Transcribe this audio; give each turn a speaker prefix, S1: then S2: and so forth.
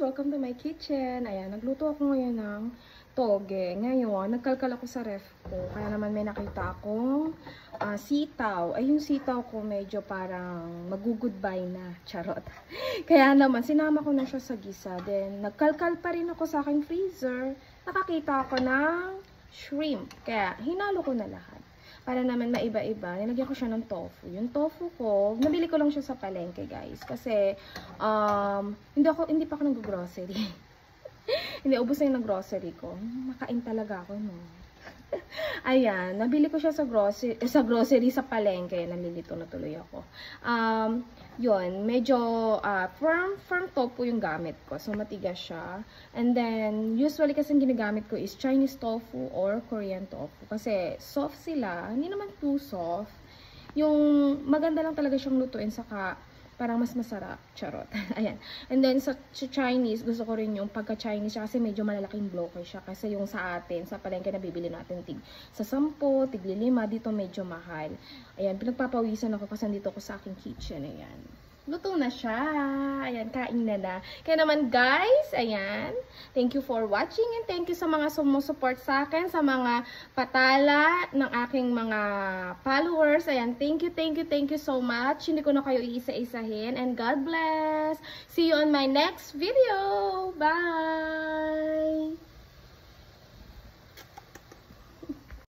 S1: Welcome to my kitchen. Ayan, nagluto ako ngayon ng toge. Ngayon, nagkalkal ako sa ref ko. Kaya naman may nakita akong sitaw. Ay, yung sitaw ko medyo parang mag-goodbye na. Charot. Kaya naman, sinama ko na siya sa gisa. Then, nagkalkal pa rin ako sa aking freezer. Nakakita ako ng shrimp. Kaya, hinalo ko na lahat. Para naman maiba-iba, nilagyan ko siya ng tofu. Yung tofu ko, nabili ko lang siya sa palengke, guys. Kasi, hindi pa ako nag-grocery. Hindi, ubos na yung nag-grocery ko. Makain talaga ako, no? Ayan, nabili ko siya sa grocery sa palengke. Nalilito na tuloy ako. Yun, medyo firm tofu yung gamit ko. So, matigas siya. And then, usually kasi ginagamit ko is Chinese tofu or Korean tofu. Kasi soft sila. Hindi naman too soft. Yung maganda lang talaga siyang lutuin saka parang mas masarap. Charot. Ayan. And then, sa Chinese, gusto ko rin yung pagka-Chinese siya kasi medyo malalaking blocker siya. Kasi yung sa atin, sa palengke na bibili natin sa 10, tig 5, dito medyo mahal. Ayan, pinagpapawisan ako kasi dito ko sa aking kitchen. Ayan. Luto na siya. Ayan, kain na. Kaya naman guys, ayan. Thank you for watching and thank you sa mga sumusupport sa akin, sa mga patala ng aking mga followers. Ayan, thank you so much. Hindi ko na kayo iisa-isahin and God bless. See you on my next video. Bye!